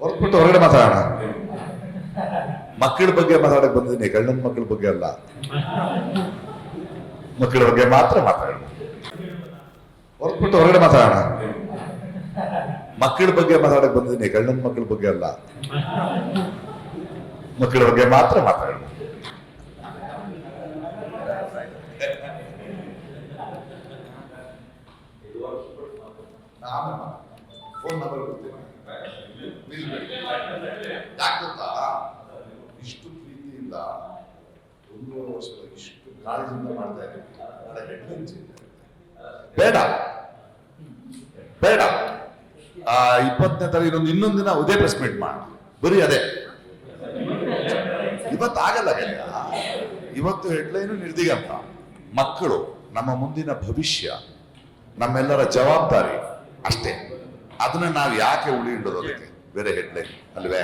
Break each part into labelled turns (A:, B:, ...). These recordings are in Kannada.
A: ಹೊರಟ್ಬಿಟ್ಟು ಹೊರಗಡೆ ಮಾತಾಡೋಣ. ಮಕ್ಕಳ ಬಗ್ಗೆ ಮಾತಾಡಕ್ ಬಂದಿದ್ದೀನಿ, ಗಂಡನ ಮಕ್ಕಳ ಬಗ್ಗೆ ಅಲ್ಲ. ಮಕ್ಕಳ ಬಗ್ಗೆ ಮಾತ್ರ ಮಾತಾಡೋಣ. ಹೊರಟ್ಬಿಟ್ಟು ಹೊರಗಡೆ ಮಾತಾಡೋಣ. ಮಕ್ಕಳ ಬಗ್ಗೆ ಮಾತಾಡಕ್ ಬಂದಿದ್ದೀನಿ, ಗಂಡನ ಮಕ್ಕಳ ಬಗ್ಗೆ ಅಲ್ಲ. ಮಕ್ಕಳ ಬಗ್ಗೆ ಮಾತ್ರ ಮಾತಾಡೋಣ. ಫೋನ್ ನಂಬರ್ ಇಷ್ಟು ಪ್ರೀತಿಯಿಂದ 1 ವರ್ಷದ ಇಷ್ಟು ಕಾಳಜಿಯಿಂದ ಮಾಡ್ತಾ ಇದ್ದೀವಿ. ಬೇಡ ಬೇಡ, 20ನೇ ತಾರೀಕು ಇನ್ನೊಂದು ದಿನ ಉದಯ ಪ್ರೆಸ್ ಮೀಟ್ ಮಾಡೋಣ, ಬರೀ ಅದೇ. ಇವತ್ತು ಆಗಲ್ಲ ಗೆಳೆಯ, ಇವತ್ತು ಹೆಡ್ಲೈನು ನಿರ್ದಿಗಂತ. ಮಕ್ಕಳು ನಮ್ಮ ಮುಂದಿನ ಭವಿಷ್ಯ, ನಮ್ಮೆಲ್ಲರ ಜವಾಬ್ದಾರಿ ಅಷ್ಟೇ. ಅದನ್ನ ನಾವು ಯಾಕೆ ಉಳಿ ಇಡೋದು? ಅದಕ್ಕೆ ಬೇರೆ ಹೆಡ್ಲೈನ್ ಅಲ್ವೇ?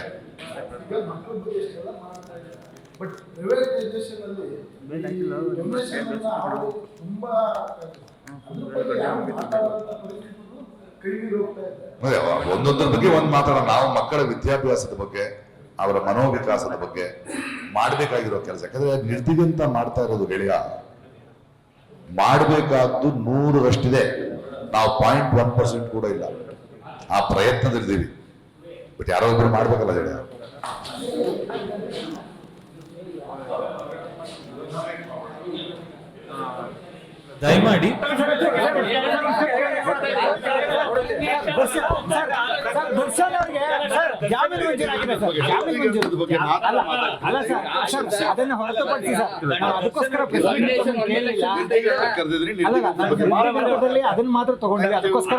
A: ಒಂದೊಂದ್ರ ಬಗ್ಗೆ ಒಂದು ಮಾತಾಡೋಣ. ನಾವು ಮಕ್ಕಳ ವಿದ್ಯಾಭ್ಯಾಸದ ಬಗ್ಗೆ, ಅವರ ಮನೋವಿಕಾಸದ ಬಗ್ಗೆ ಮಾಡಬೇಕಾಗಿರೋ ಕೆಲಸ. ಯಾಕಂದ್ರೆ ನಿರ್ದಿಗಂತ ಮಾಡ್ತಾ ಇರೋದು ಗೆಳೆಯ, ಮಾಡಬೇಕಾದ್ದು 100ರಷ್ಟಿದೆ. ನಾವು 0.1% ಕೂಡ ಇಲ್ಲ. ಆ ಪ್ರಯತ್ನದಲ್ಲಿದ್ದೀವಿ. ಬಟ್ ಯಾರೋ ಒಬ್ರು ಮಾಡ್ಬೇಕಲ್ಲ ಗೆಳೆಯ.
B: ದಯಮಾಡಿ
C: ಅದನ್ನ ಹೊರತುಪಡಿಸಿ ಅದನ್ನ ಮಾತ್ರ ತಗೊಂಡ್ವಿ. ಅದಕ್ಕೋಸ್ಕರ